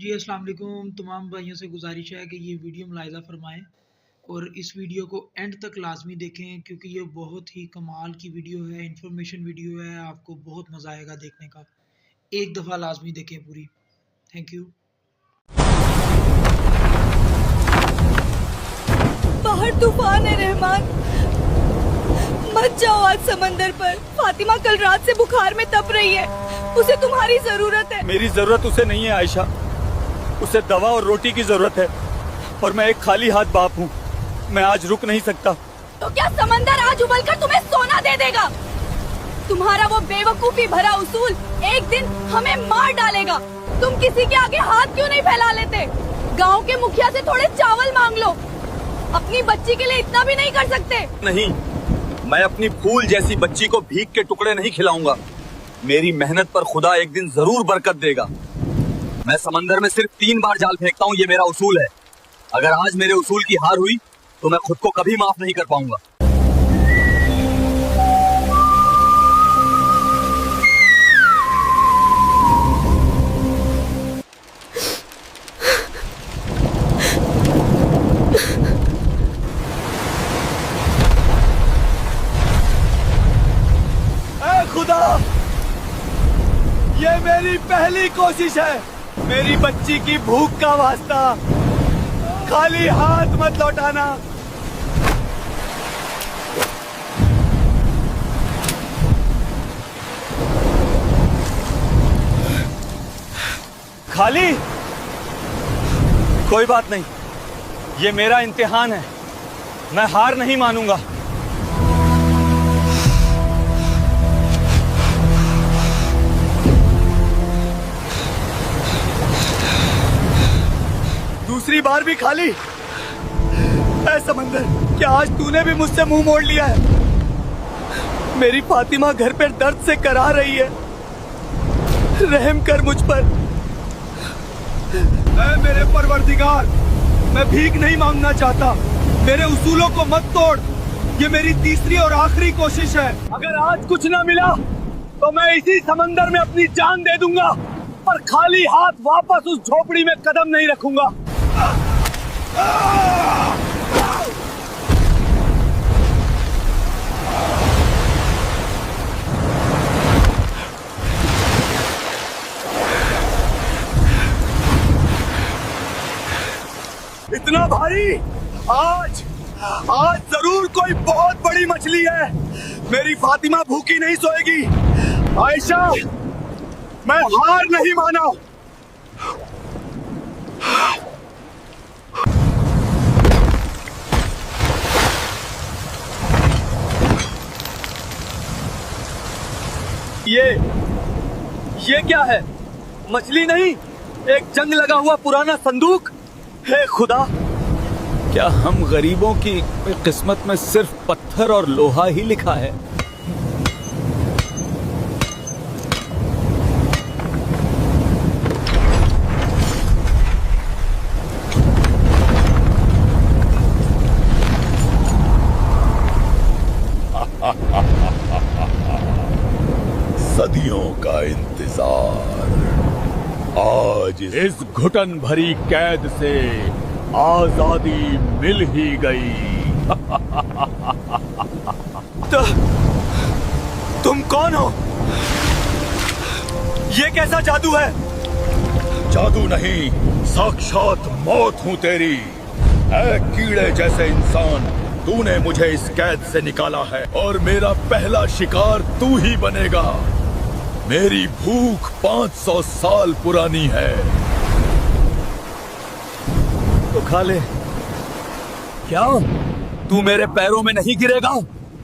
जी, अस्सलाम वालेकुम। तमाम भाइयों से गुजारिश है कि ये वीडियो मुलाहिज़ा फ़रमाएँ और इस वीडियो को एंड तक लाज़मी देखें क्योंकि ये बहुत ही कमाल की वीडियो है, इन्फॉर्मेशन वीडियो है, आपको बहुत मज़ा आएगा देखने का। एक दफ़ा लाज़मी देखें पूरी। Thank you. बाहर तूफान है रहमान, मत जाओ आज समंदर पर। फातिमा कल रात से बुखार में तप रही है, उसे तुम्हारी जरूरत है। मेरी जरूरत उसे नहीं है आयशा, उसे दवा और रोटी की जरूरत है और मैं एक खाली हाथ बाप हूँ। मैं आज रुक नहीं सकता। तो क्या समंदर आज उबल कर तुम्हें सोना दे देगा? तुम्हारा वो बेवकूफी भरा उसूल एक दिन हमें मार डालेगा। तुम किसी के आगे हाथ क्यों नहीं फैला लेते? गांव के मुखिया से थोड़े चावल मांग लो। अपनी बच्ची के लिए इतना भी नहीं कर सकते? नहीं, मैं अपनी फूल जैसी बच्ची को भीख के टुकड़े नहीं खिलाऊंगा। मेरी मेहनत पर खुदा एक दिन जरूर बरकत देगा। मैं समंदर में सिर्फ 3 बार जाल फेंकता हूँ, ये मेरा उसूल है। अगर आज मेरे उसूल की हार हुई तो मैं खुद को कभी माफ नहीं कर पाऊंगा। ऐ खुदा, ये मेरी पहली कोशिश है। मेरी बच्ची की भूख का वास्ता खाली हाथ मत लौटाना। खाली? कोई बात नहीं, ये मेरा इम्तिहान है। मैं हार नहीं मानूंगा। दूसरी बार भी खाली? ऐ समंदर, क्या आज तूने भी मुझसे मुंह मोड़ लिया है? मेरी फातिमा घर पर दर्द से करा रही है, रहम कर मुझ पर। ऐ मेरे परवरदिगार, मैं भीख नहीं मांगना चाहता। मेरे उसूलों को मत तोड़। ये मेरी तीसरी और आखिरी कोशिश है। अगर आज कुछ ना मिला तो मैं इसी समंदर में अपनी जान दे दूंगा, पर खाली हाथ वापस उस झोपड़ी में कदम नहीं रखूंगा। इतना भारी? आज जरूर कोई बहुत बड़ी मछली है। मेरी फातिमा भूखी नहीं सोएगी। आयशा, मैं हार नहीं माना। ये क्या है? मछली नहीं, एक जंग लगा हुआ पुराना संदूक। हे खुदा, क्या हम गरीबों की किस्मत में सिर्फ पत्थर और लोहा ही लिखा है? सदियों का इंतजार आज इस घुटन भरी कैद से आजादी मिल ही गई। तुम कौन हो? ये कैसा जादू है? जादू नहीं, साक्षात मौत हूँ तेरी। ऐ कीड़े जैसे इंसान, तूने मुझे इस कैद से निकाला है और मेरा पहला शिकार तू ही बनेगा। मेरी भूख 500 साल पुरानी है। तो खा ले। क्या तू मेरे पैरों में नहीं गिरेगा?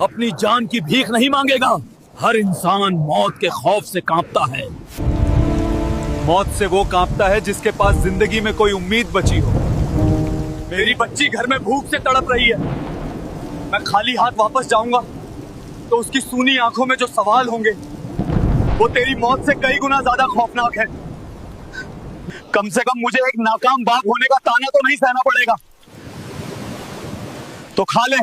अपनी जान की भीख नहीं मांगेगा? हर इंसान मौत के खौफ से कांपता है। मौत से वो कांपता है जिसके पास जिंदगी में कोई उम्मीद बची हो। मेरी बच्ची घर में भूख से तड़प रही है। मैं खाली हाथ वापस जाऊंगा तो उसकी सूनी आंखों में जो सवाल होंगे वो तेरी मौत से कई गुना ज्यादा खौफनाक है। कम से कम मुझे एक नाकाम बाप होने का ताना तो नहीं सहना पड़ेगा। तो खा ले।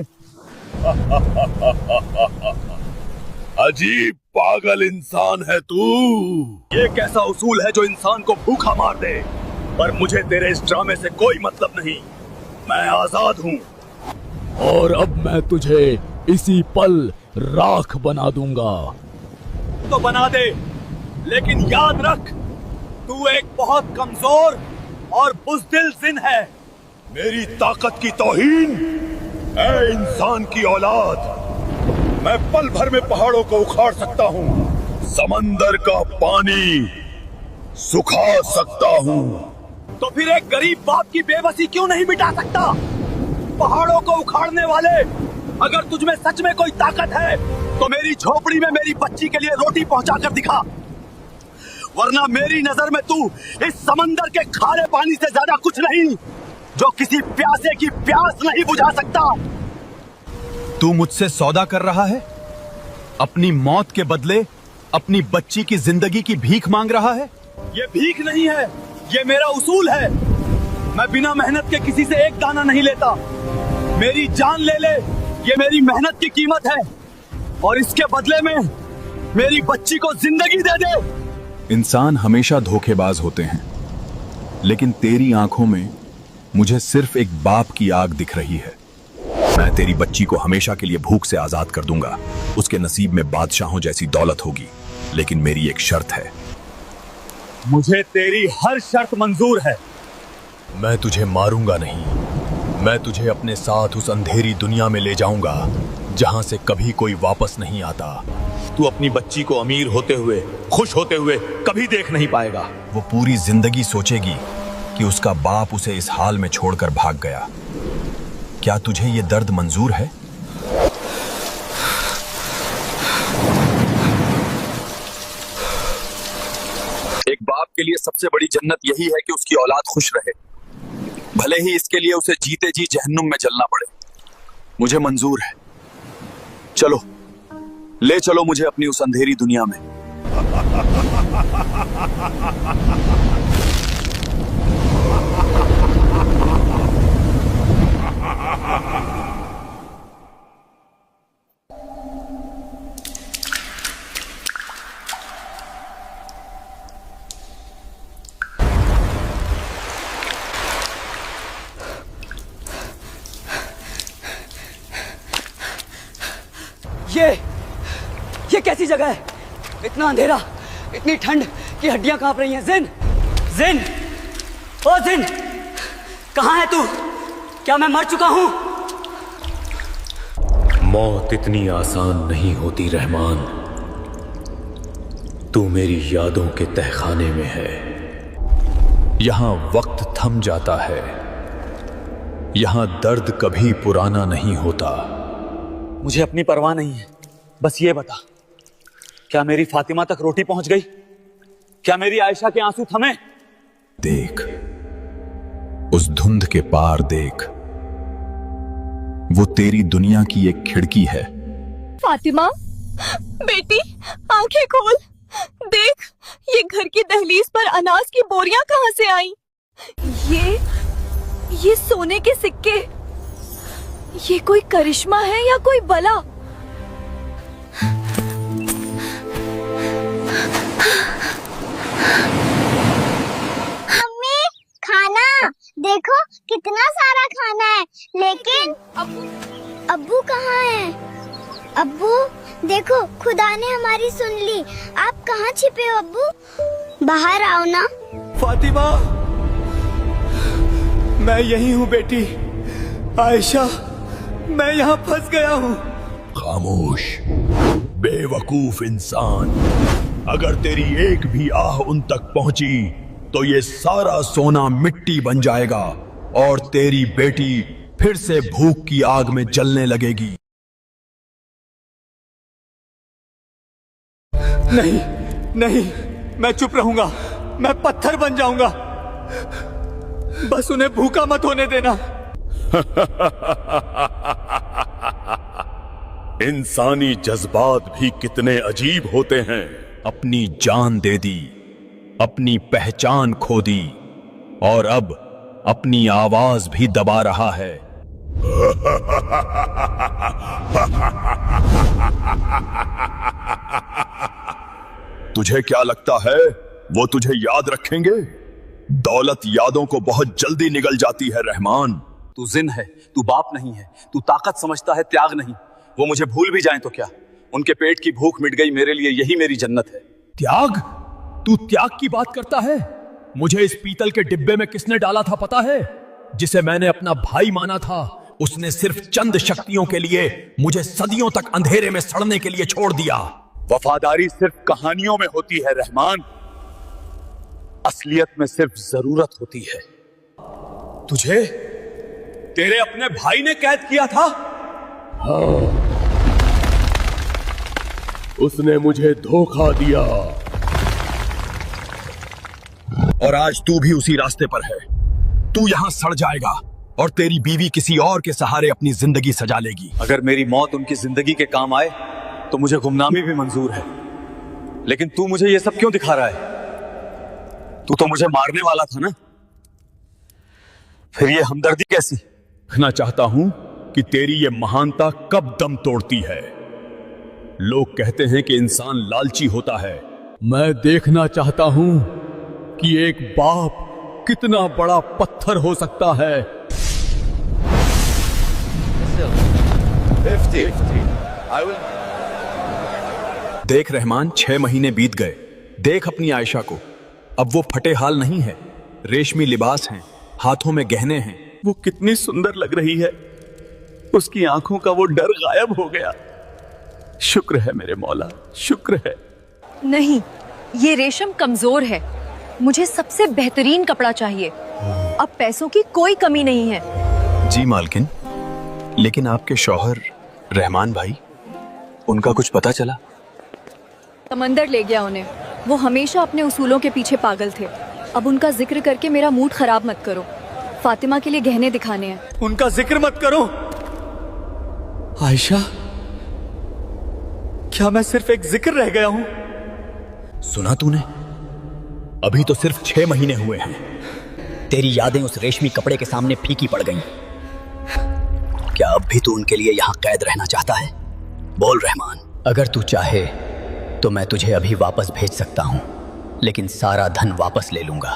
अजीब पागल इंसान है तू। ये कैसा उसूल है जो इंसान को भूखा मार दे? पर मुझे तेरे इस ड्रामे से कोई मतलब नहीं। मैं आजाद हूँ और अब मैं तुझे इसी पल राख बना दूंगा। तो बना दे, लेकिन याद रख, तू एक बहुत कमजोर और बुज़दिल जिन है। मेरी ताकत की तौहीन, ऐ इंसान की औलाद, मैं पल भर में पहाड़ों को उखाड़ सकता हूँ, समंदर का पानी सुखा सकता हूँ। तो फिर एक गरीब बाप की बेबसी क्यों नहीं मिटा सकता? पहाड़ों को उखाड़ने वाले, अगर तुझमें सच में कोई ताकत है तो मेरी झोपड़ी में मेरी बच्ची के लिए रोटी पहुंचा कर दिखा, वरना मेरी नजर में तू इस समंदर के खारे पानी से ज्यादा कुछ नहीं, जो किसी प्यासे की प्यास नहीं बुझा सकता। तू मुझसे सौदा कर रहा है? अपनी मौत के बदले अपनी बच्ची की जिंदगी की भीख मांग रहा है? ये भीख नहीं है, ये मेरा उसूल है। मैं बिना मेहनत के किसी से एक दाना नहीं लेता। मेरी जान ले ले, ये मेरी मेहनत की कीमत है, और इसके बदले में मेरी बच्ची को जिंदगी दे दे। इंसान हमेशा धोखेबाज होते हैं, लेकिन तेरी आंखों में मुझे सिर्फ एक बाप की आग दिख रही है। मैं तेरी बच्ची को हमेशा के लिए भूख से आजाद कर दूंगा। उसके नसीब में बादशाहों जैसी दौलत होगी, लेकिन मेरी एक शर्त है। मुझे तेरी हर शर्त मंजूर है। मैं तुझे मारूंगा नहीं, मैं तुझे अपने साथ उस अंधेरी दुनिया में ले जाऊंगा जहां से कभी कोई वापस नहीं आता। तू अपनी बच्ची को अमीर होते हुए, खुश होते हुए कभी देख नहीं पाएगा। वो पूरी जिंदगी सोचेगी कि उसका बाप उसे इस हाल में छोड़कर भाग गया। क्या तुझे ये दर्द मंजूर है? एक बाप के लिए सबसे बड़ी जन्नत यही है कि उसकी औलाद खुश रहे, भले ही इसके लिए उसे जीते जी जहन्नुम में जलना पड़े। मुझे मंजूर है। चलो, ले चलो मुझे अपनी उस अंधेरी दुनिया में। ये कैसी जगह है? इतना अंधेरा, इतनी ठंड कि हड्डियां कांप रही हैं। जिन, जिन, ओ जिन, कहाँ है तू? क्या मैं मर चुका हूं? मौत इतनी आसान नहीं होती रहमान। तू मेरी यादों के तहखाने में है। यहां वक्त थम जाता है, यहां दर्द कभी पुराना नहीं होता। मुझे अपनी परवाह नहीं है, बस ये बता, क्या मेरी फातिमा तक रोटी पहुंच गई? क्या मेरी आयशा के आंसू थमे? देख, उस धुंध के पार देख, वो तेरी दुनिया की एक खिड़की है। फातिमा, बेटी, आंखें खोल। देख, ये घर की दहलीज पर अनाज की बोरियां कहां से आई? ये सोने के सिक्के, ये कोई करिश्मा है या कोई बला? मम्मी, खाना देखो, कितना सारा खाना है, लेकिन अब्बू कहाँ है? अब्बू देखो, खुदा ने हमारी सुन ली। आप कहाँ छिपे हो अब्बू? बाहर आओ ना। फातिमा, मैं यही हूँ बेटी। आयशा, मैं यहाँ फंस गया हूँ। खामोश, बेवकूफ इंसान। अगर तेरी एक भी आह उन तक पहुंची तो ये सारा सोना मिट्टी बन जाएगा और तेरी बेटी फिर से भूख की आग में जलने लगेगी। नहीं, नहीं, मैं चुप रहूंगा। मैं पत्थर बन जाऊंगा। बस उन्हें भूखा मत होने देना। इंसानी जज्बात भी कितने अजीब होते हैं। अपनी जान दे दी, अपनी पहचान खो दी, और अब अपनी आवाज भी दबा रहा है। तुझे क्या लगता है वो तुझे याद रखेंगे? दौलत यादों को बहुत जल्दी निगल जाती है रहमान। तू जिन है, तू बाप नहीं है, तू ताकत समझता है, त्याग नहीं। वो मुझे भूल भी जाएं तो क्या, उनके पेट की भूख मिट गई, मेरे लिए यही मेरी जन्नत है। त्याग? तू त्याग की बात करता है? मुझे इस पीतल के डिब्बे में किसने डाला था पता है? जिसे मैंने अपना भाई माना था, उसने सिर्फ चंद शक्तियों के लिए मुझे सदियों तक अंधेरे में सड़ने के लिए छोड़ दिया। वफादारी सिर्फ कहानियों में होती है रहमान, असलियत में सिर्फ जरूरत होती है। तुझे तेरे अपने भाई ने कैद किया था? हाँ, उसने मुझे धोखा दिया। और आज तू भी उसी रास्ते पर है। तू यहां सड़ जाएगा और तेरी बीवी किसी और के सहारे अपनी जिंदगी सजा लेगी। अगर मेरी मौत उनकी जिंदगी के काम आए तो मुझे गुमनामी भी मंजूर है, लेकिन तू मुझे ये सब क्यों दिखा रहा है? तू तो मुझे मारने वाला था ना, फिर ये हमदर्दी कैसी? देखना चाहता हूं कि तेरी ये महानता कब दम तोड़ती है। लोग कहते हैं कि इंसान लालची होता है। मैं देखना चाहता हूं कि एक बाप कितना बड़ा पत्थर हो सकता है। 50. देख रहमान, 6 महीने बीत गए। देख अपनी आयशा को, अब वो फटे हाल नहीं है, रेशमी लिबास हैं, हाथों में गहने हैं। वो कितनी सुंदर लग रही है, उसकी आंखों का वो डर गायब हो गया। शुक्र है मेरे मौला, शुक्र है। नहीं, ये रेशम कमजोर है। मुझे सबसे बेहतरीन कपड़ा चाहिए। अब पैसों की कोई कमी नहीं है। जी मालकिन, लेकिन आपके शौहर रहमान भाई, उनका कुछ पता चला? समंदर ले गया उन्हें। वो हमेशा अपने उसूलों के पीछे पागल थे। अब उनका जिक्र करके मेरा मूड खराब मत करो। फातिमा के लिए गहने दिखाने हैं। उनका जिक्र मत करो। आयशा, क्या मैं सिर्फ एक जिक्र रह गया हूं? सुना तूने? अभी तो सिर्फ 6 महीने हुए हैं। तेरी यादें उस रेशमी कपड़े के सामने फीकी पड़ गईं। क्या अब भी तू उनके लिए यहाँ कैद रहना चाहता है? बोल रहमान। अगर तू चाहे तो मैं तुझे अभी वापस भेज सकता हूँ, लेकिन सारा धन वापस ले लूंगा।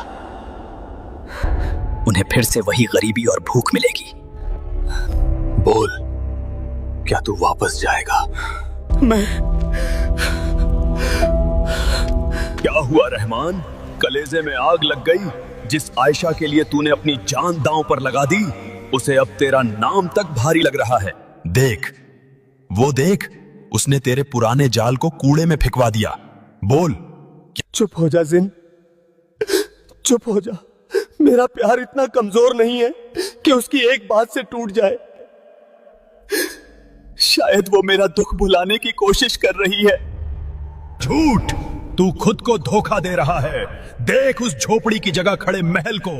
उन्हें फिर से वही गरीबी और भूख मिलेगी। बोल, क्या तू वापस जाएगा? मैं क्या हुआ रहमान? कलेजे में आग लग गई? जिस आयशा के लिए तूने अपनी जान दांव पर लगा दी, उसे अब तेरा नाम तक भारी लग रहा है। देख, वो देख, उसने तेरे पुराने जाल को कूड़े में फेंकवा दिया। बोल। चुप हो जा जिन, चुप हो जा। मेरा प्यार इतना कमजोर नहीं है कि उसकी एक बात से टूट जाए। शायद वो मेरा दुख भुलाने की कोशिश कर रही है। झूठ! तू खुद को धोखा दे रहा है। देख उस झोपड़ी की जगह खड़े महल को।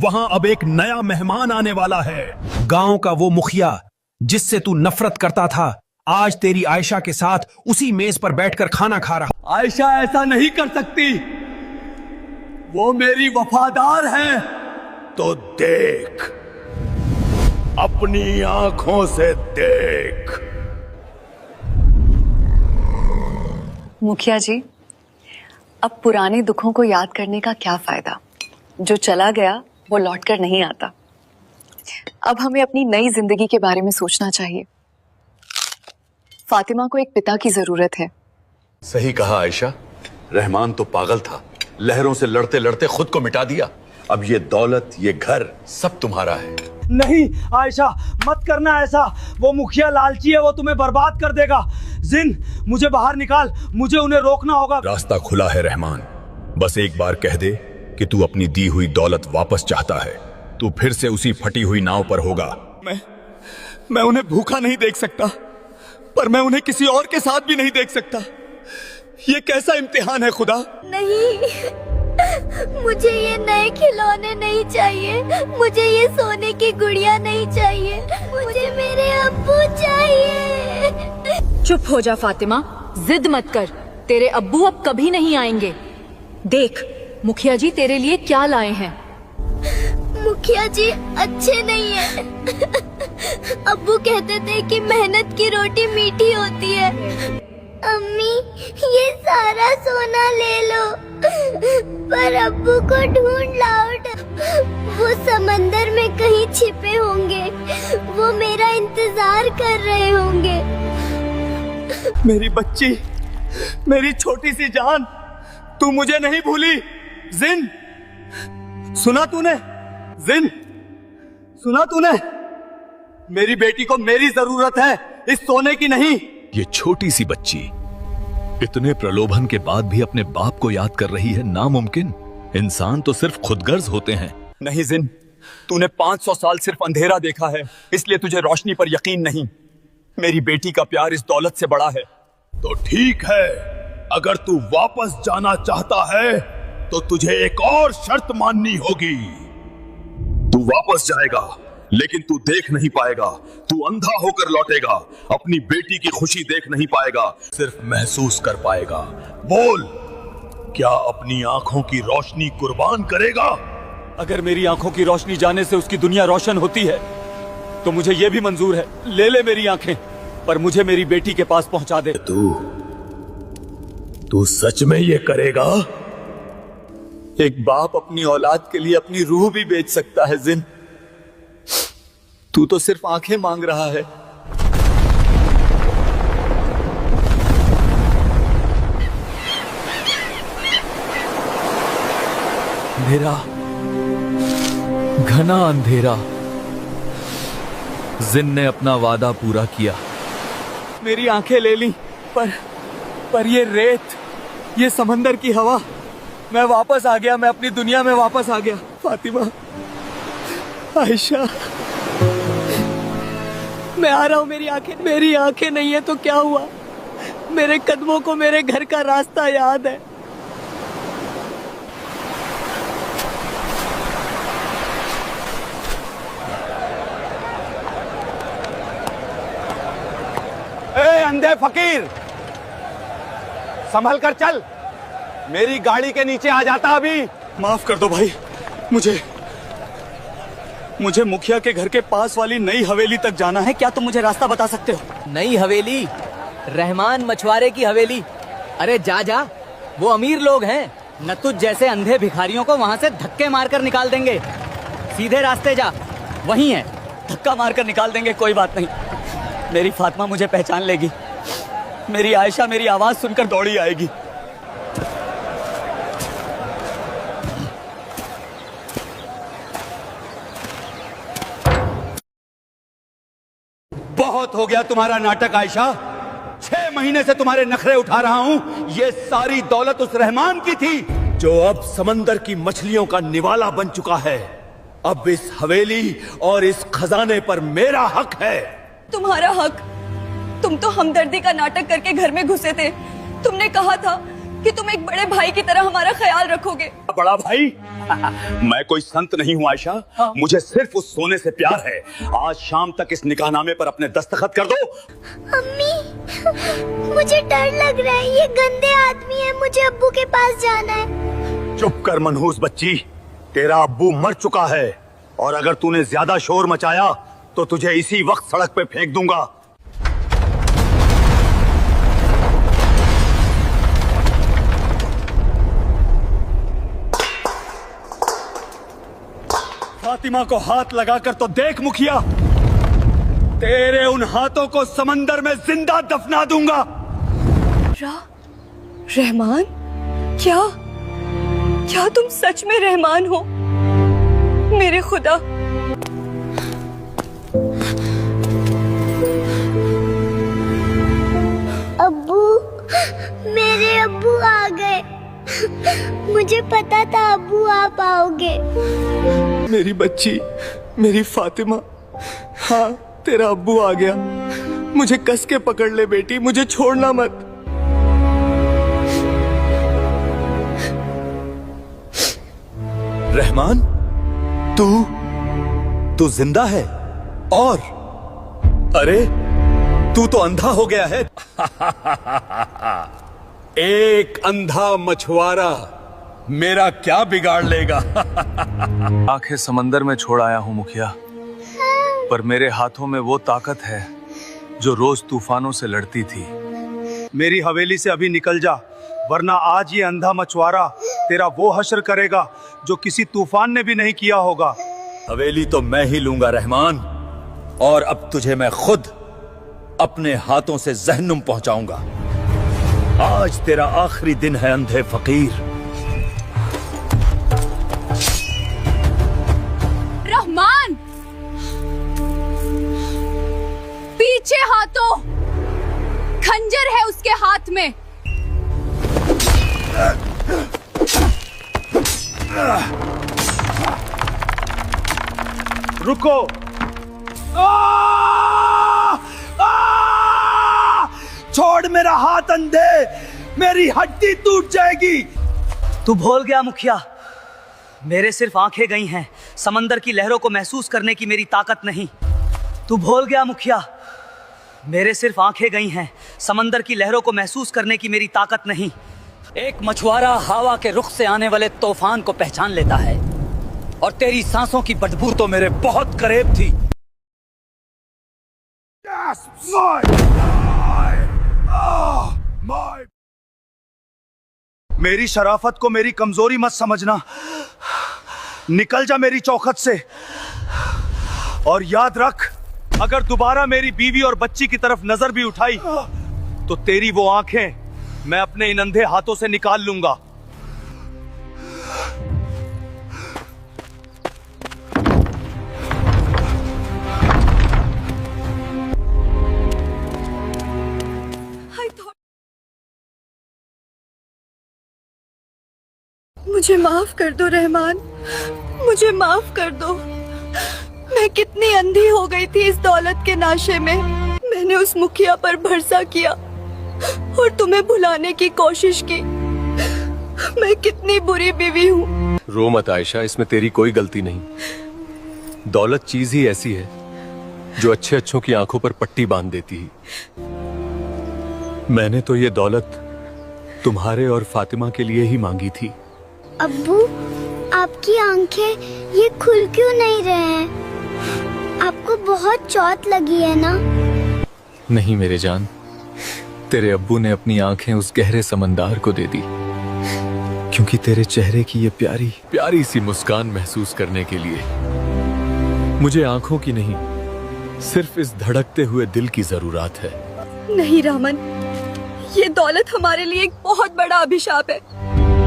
वहां अब एक नया मेहमान आने वाला है। गांव का वो मुखिया जिससे तू नफरत करता था, आज तेरी आयशा के साथ उसी मेज पर बैठकर खाना खा रहा। आयशा ऐसा नहीं कर सकती, वो मेरी वफादार है। तो देख, अपनी आंखों से देख। मुखिया जी, अब पुराने दुखों को याद करने का क्या फायदा? जो चला गया वो लौटकर नहीं आता। अब हमें अपनी नई जिंदगी के बारे में सोचना चाहिए। फातिमा को एक पिता की जरूरत है। सही कहा आयशा, रहमान तो पागल था, लहरों से लड़ते लड़ते खुद को मिटा दिया। अब ये दौलत, ये घर सब तुम्हारा है। नहीं आयशा, मत करना ऐसा। वो मुखिया लालची है, वो तुम्हें बर्बाद कर देगा। जिन, मुझे बाहर निकाल, मुझे उन्हें रोकना होगा। रास्ता खुला है रहमान, बस एक बार कह दे कि तू अपनी दी हुई दौलत वापस चाहता है। तू फिर से उसी फटी हुई नाव पर होगा। मैं उन्हें भूखा नहीं देख सकता, पर मैं उन्हें किसी और के साथ भी नहीं देख सकता। ये कैसा इम्तिहान है खुदा? नहीं, मुझे ये नए खिलौने नहीं चाहिए, मुझे ये सोने की गुड़िया नहीं चाहिए, मुझे मेरे अब्बू चाहिए। चुप हो जा फातिमा, जिद मत कर। तेरे अब्बू अब कभी नहीं आएंगे। देख, मुखिया जी तेरे लिए क्या लाए हैं। मुखिया जी अच्छे नहीं है। अब्बू कहते थे कि मेहनत की रोटी मीठी होती है। अम्मी, ये सारा सोना ले लो, पर अब्बू को ढूंढ लाओ। वो समंदर में कहीं छिपे होंगे, वो मेरा इंतजार कर रहे होंगे। मेरी बच्ची, मेरी छोटी सी जान, तू मुझे नहीं भूली। जिन, सुना तूने? जिन, सुना तूने? मेरी बेटी को मेरी जरूरत है, इस सोने की नहीं। ये छोटी सी बच्ची इतने प्रलोभन के बाद भी अपने बाप को याद कर रही है। नामुमकिन। इंसान तो सिर्फ खुदगर्ज होते हैं। नहीं जिन, तूने 500 साल सिर्फ अंधेरा देखा है, इसलिए तुझे रोशनी पर यकीन नहीं। मेरी बेटी का प्यार इस दौलत से बड़ा है। तो ठीक है, अगर तू वापस जाना चाहता है तो तुझे एक और शर्त माननी होगी। तू वापस जाएगा, लेकिन तू देख नहीं पाएगा। तू अंधा होकर लौटेगा, अपनी बेटी की खुशी देख नहीं पाएगा, सिर्फ महसूस कर पाएगा। बोल, क्या अपनी आंखों की रोशनी कुर्बान करेगा? अगर मेरी आंखों की रोशनी जाने से उसकी दुनिया रोशन होती है तो मुझे यह भी मंजूर है। ले ले मेरी आंखें, पर मुझे मेरी बेटी के पास पहुंचा दे। तू सच में ये करेगा? एक बाप अपनी औलाद के लिए अपनी रूह भी बेच सकता है जिन। तू तो सिर्फ आंखें मांग रहा है। अंधेरा, घना अंधेरा। जिन ने अपना वादा पूरा किया। मेरी आंखें ले ली, पर ये रेत, ये समंदर की हवा। मैं वापस आ गया, मैं अपनी दुनिया में वापस आ गया। फातिमा, आयशा, मैं आ रहा हूं। मेरी आंखें नहीं है तो क्या हुआ? मेरे कदमों को मेरे घर का रास्ता याद है। ए अंधे फकीर, संभल कर चल, मेरी गाड़ी के नीचे आ जाता अभी। माफ कर दो भाई, मुझे मुखिया के घर के पास वाली नई हवेली तक जाना है। क्या तुम मुझे रास्ता बता सकते हो? नई हवेली? रहमान मछुआरे की हवेली? अरे जा, वो अमीर लोग हैं, न तुझ जैसे अंधे भिखारियों को वहां से धक्के मारकर निकाल देंगे। सीधे रास्ते जा, वही है। धक्का मारकर निकाल देंगे, कोई बात नहीं। मेरी फातिमा मुझे पहचान लेगी। मेरी आयशा मेरी आवाज सुनकर दौड़ी आएगी। बहुत हो गया तुम्हारा नाटक आयशा। 6 महीने से तुम्हारे नखरे उठा रहा हूं। ये सारी दौलत उस रहमान की थी जो अब समंदर की मछलियों का निवाला बन चुका है। अब इस हवेली और इस खजाने पर मेरा हक है। तुम्हारा हक? तुम तो हमदर्दी का नाटक करके घर में घुसे थे। तुमने कहा था कि तुम एक बड़े भाई की तरह हमारा ख्याल रखोगे। बड़ा भाई? मैं कोई संत नहीं हूँ आयशा। मुझे सिर्फ उस सोने से प्यार है। आज शाम तक इस निकाहनामे पर अपने दस्तखत कर दो। अम्मी, मुझे डर लग रहा है, ये गंदे आदमी है, मुझे अब्बू के पास जाना है। चुप कर मनहूस बच्ची, तेरा अब्बू मर चुका है और अगर तूने ज्यादा शोर मचाया तो तुझे इसी वक्त सड़क पे फेंक दूंगा। फातिमा को हाथ लगाकर तो देख मुखिया, तेरे उन हाथों को समंदर में जिंदा दफना दूंगा। रहमान? क्या तुम सच में रहमान हो? मेरे खुदा, अब्बू, मेरे अब्बू आ गए। मुझे पता था अब्बू आप आओगे। मेरी बच्ची, मेरी फातिमा, हाँ तेरा अब्बू आ गया। मुझे कस के पकड़ ले बेटी, मुझे छोड़ना मत। रहमान, तू जिंदा है? और अरे तू तो अंधा हो गया है। एक अंधा मछुआरा मेरा क्या बिगाड़ लेगा? आंखें समंदर में छोड़ आया हूँ मुखिया, पर मेरे हाथों में वो ताकत है जो रोज तूफानों से लड़ती थी। मेरी हवेली से अभी निकल जा, वरना आज ये अंधा मछुआरा तेरा वो हश्र करेगा जो किसी तूफान ने भी नहीं किया होगा। हवेली तो मैं ही लूंगा रहमान, और अब तुझे मैं खुद अपने हाथों से जहन्नुम पहुंचाऊंगा। आज तेरा आखिरी दिन है अंधे फकीर। रहमान, पीछे हाथों, खंजर है उसके हाथ में। रुको। छोड़ मेरा हाथ अंधे, मेरी हड्डी टूट जाएगी। तू भूल गया मुखिया, मेरे सिर्फ आंखें गई हैं, समंदर की लहरों को महसूस करने की मेरी ताकत नहीं। तू भूल गया मुखिया, मेरे सिर्फ आंखें गई हैं, समंदर की लहरों को महसूस करने की मेरी ताकत नहीं। एक मछुआरा हवा के रुख से आने वाले तूफान को पहचान लेता है, और तेरी सांसों की बदबू तो मेरे बहुत करीब थी। मेरी शराफत को मेरी कमजोरी मत समझना। निकल जा मेरी चौखट से, और याद रख, अगर दोबारा मेरी बीवी और बच्ची की तरफ नजर भी उठाई तो तेरी वो आंखें मैं अपने इन अंधे हाथों से निकाल लूंगा। मुझे माफ कर दो रहमान, मुझे माफ कर दो। मैं कितनी अंधी हो गई थी इस दौलत के नाशे में। मैंने उस मुखिया पर भरोसा किया और तुम्हें भुलाने की कोशिश की। मैं कितनी बुरी बीवी हूँ। रो मत आयशा, इसमें तेरी कोई गलती नहीं। दौलत चीज ही ऐसी है जो अच्छे अच्छों की आंखों पर पट्टी बांध देती है। मैंने तो ये दौलत तुम्हारे और फातिमा के लिए ही मांगी थी। अब्बू, आपकी आंखें ये खुल क्यों नहीं रहे हैं? आपको बहुत चोट लगी है ना? नहीं मेरे जान, तेरे अब्बू ने अपनी आंखें उस गहरे समंदर को दे दी, क्योंकि तेरे चेहरे की ये प्यारी प्यारी सी मुस्कान महसूस करने के लिए मुझे आंखों की नहीं, सिर्फ इस धड़कते हुए दिल की जरूरत है। नहीं रामन, ये दौलत हमारे लिए एक बहुत बड़ा अभिशाप है।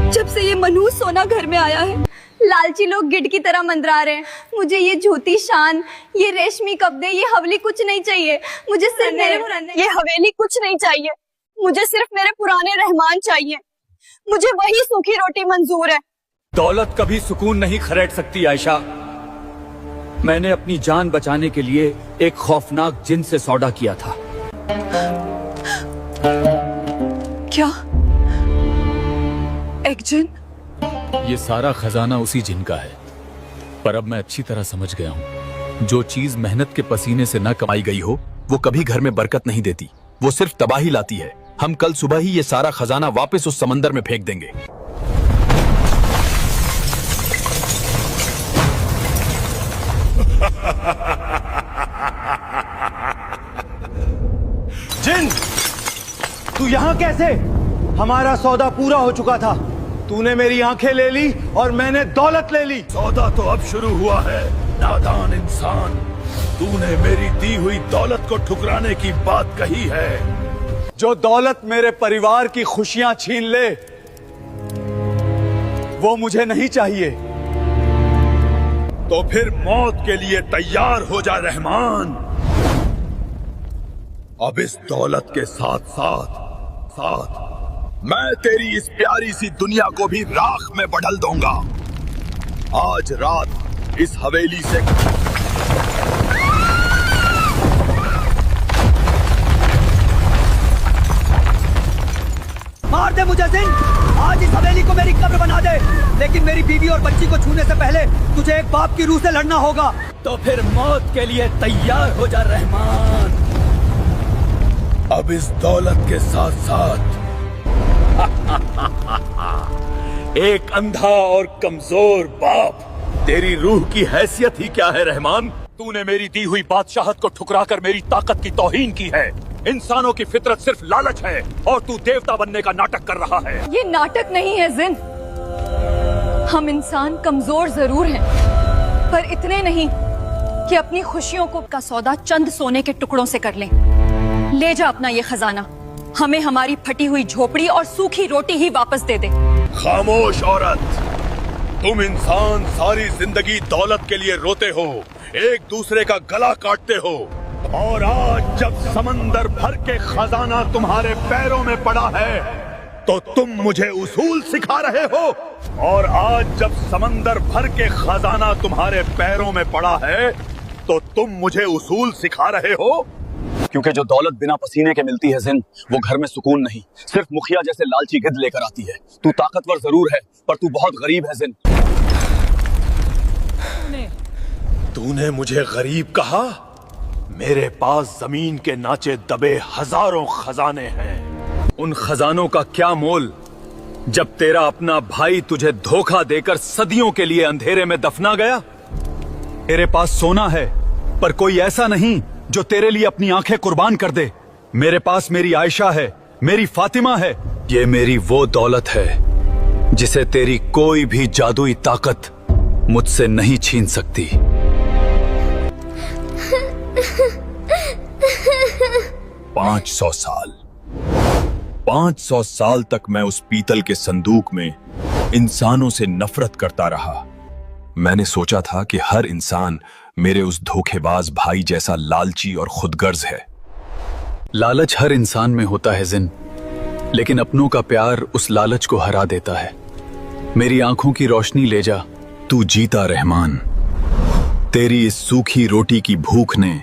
जब से ये मनहूस सोना घर में आया है, लालची लोग गिद्ध की तरह मंडरा रहे हैं। मुझे ये झूठी शान, ये रेशमी कपड़े, ये हवेली कुछ नहीं चाहिए। मुझे सिर्फ ये हवेली कुछ नहीं चाहिए। मुझे सिर्फ मेरे पुराने रहमान चाहिए। मुझे वही सूखी रोटी मंजूर है। दौलत कभी सुकून नहीं खरीद सकती आयशा। मैंने अपनी जान बचाने के लिए एक खौफनाक जिन से सौदा किया था। क्या? एक जिन? ये सारा खजाना उसी जिन का है, पर अब मैं अच्छी तरह समझ गया हूँ, जो चीज मेहनत के पसीने से न कमाई गई हो वो कभी घर में बरकत नहीं देती, वो सिर्फ तबाही लाती है। हम कल सुबह ही ये सारा खजाना वापस उस समंदर में फेंक देंगे। जिन, तू यहाँ कैसे? हमारा सौदा पूरा हो चुका था। तूने मेरी आंखें ले ली और मैंने दौलत ले ली। सौदा तो अब शुरू हुआ है, नादान इंसान। तूने मेरी दी हुई दौलत को ठुकराने की बात कही है। जो दौलत मेरे परिवार की खुशियां छीन ले, वो मुझे नहीं चाहिए। तो फिर मौत के लिए तैयार हो जा रहमान। अब इस दौलत के साथ साथ साथ मैं तेरी इस प्यारी सी दुनिया को भी राख में बदल दूंगा। आज रात इस हवेली से मार दे मुझे जिन, आज इस हवेली को मेरी कब्र बना दे, लेकिन मेरी बीवी और बच्ची को छूने से पहले तुझे एक बाप की रूह से लड़ना होगा। तो फिर मौत के लिए तैयार हो जा रहमान। अब इस दौलत के साथ साथ एक अंधा और कमजोर बाप। तेरी रूह की हैसियत ही क्या है रहमान? तूने मेरी दी हुई बादशाहत को ठुकराकर मेरी ताकत की तौहीन की है। इंसानों की फितरत सिर्फ लालच है और तू देवता बनने का नाटक कर रहा है। ये नाटक नहीं है जिन, हम इंसान कमजोर जरूर हैं, पर इतने नहीं कि अपनी खुशियों को का सौदा चंद सोने के टुकड़ों से कर लें। ले जा अपना ये खजाना, हमें हमारी फटी हुई झोपड़ी और सूखी रोटी ही वापस दे दे। खामोश औरत, तुम इंसान सारी जिंदगी दौलत के लिए रोते हो, एक दूसरे का गला काटते हो, और आज जब समंदर भर के खजाना तुम्हारे पैरों में पड़ा है तो तुम मुझे उसूल सिखा रहे हो। और आज जब समंदर भर के खजाना तुम्हारे पैरों में पड़ा है तो तुम मुझे उसूल सिखा रहे हो। क्योंकि जो दौलत बिना पसीने के मिलती है जिन, वो घर में सुकून नहीं, सिर्फ मुखिया जैसे लालची गिद्ध लेकर आती है। तू ताकतवर जरूर है, पर तू बहुत गरीब है जिन। तूने मुझे गरीब कहा? मेरे पास जमीन के नाचे दबे हजारों खजाने हैं। उन खजानों का क्या मोल जब तेरा अपना भाई तुझे धोखा देकर सदियों के लिए अंधेरे में दफना गया। तेरे पास सोना है, पर कोई ऐसा नहीं जो तेरे लिए अपनी आंखें कुर्बान कर दे। मेरे पास मेरी आयशा है, मेरी फातिमा है। ये मेरी वो दौलत है जिसे तेरी कोई भी जादुई ताकत मुझसे नहीं छीन सकती। 500 साल 500 साल तक मैं उस पीतल के संदूक में इंसानों से नफरत करता रहा। मैंने सोचा था कि हर इंसान मेरे उस धोखेबाज भाई जैसा लालची और खुदगर्ज है। लालच हर इंसान में होता है जिन, लेकिन अपनों का प्यार उस लालच को हरा देता है। मेरी आंखों की रोशनी ले जा, तू जीता रहमान। तेरी इस सूखी रोटी की भूख ने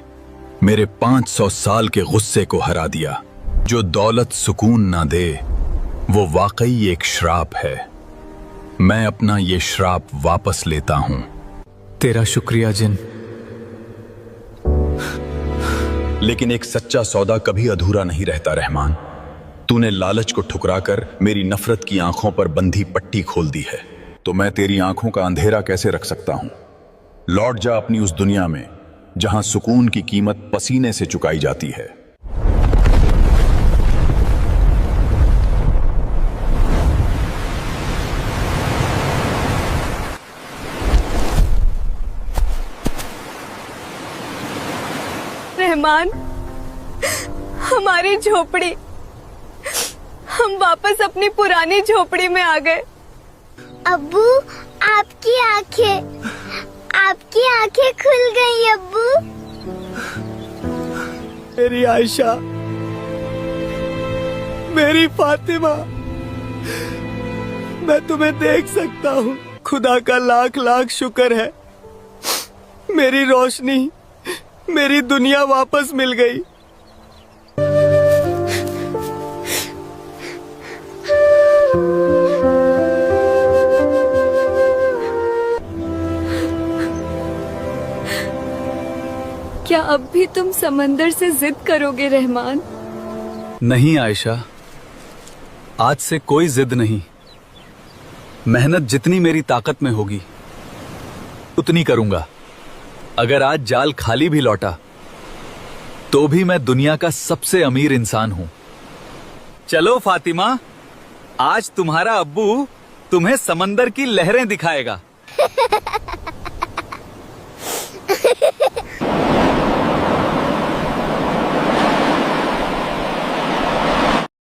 मेरे 500 साल के गुस्से को हरा दिया। जो दौलत सुकून ना दे वो वाकई एक श्राप है। मैं अपना ये श्राप वापस लेता हूं। तेरा शुक्रिया जिन। लेकिन एक सच्चा सौदा कभी अधूरा नहीं रहता रहमान। तूने लालच को ठुकराकर मेरी नफरत की आंखों पर बंधी पट्टी खोल दी है, तो मैं तेरी आंखों का अंधेरा कैसे रख सकता हूं। लौट जा अपनी उस दुनिया में जहां सुकून की कीमत पसीने से चुकाई जाती है। रहमान, हमारी झोपड़ी, हम वापस अपनी पुरानी झोपड़ी में आ गए। अब्बू, आपकी आंखें खुल गई अब्बू। मेरी आयशा, मेरी फातिमा, मैं तुम्हें देख सकता हूँ। खुदा का लाख लाख शुक्र है, मेरी रोशनी, मेरी दुनिया वापस मिल गई। क्या अब भी तुम समंदर से जिद करोगे रहमान? नहीं आयशा, आज से कोई जिद नहीं। मेहनत जितनी मेरी ताकत में होगी उतनी करूंगा। अगर आज जाल खाली भी लौटा तो भी मैं दुनिया का सबसे अमीर इंसान हूं। चलो फातिमा, आज तुम्हारा अब्बू तुम्हें समंदर की लहरें दिखाएगा।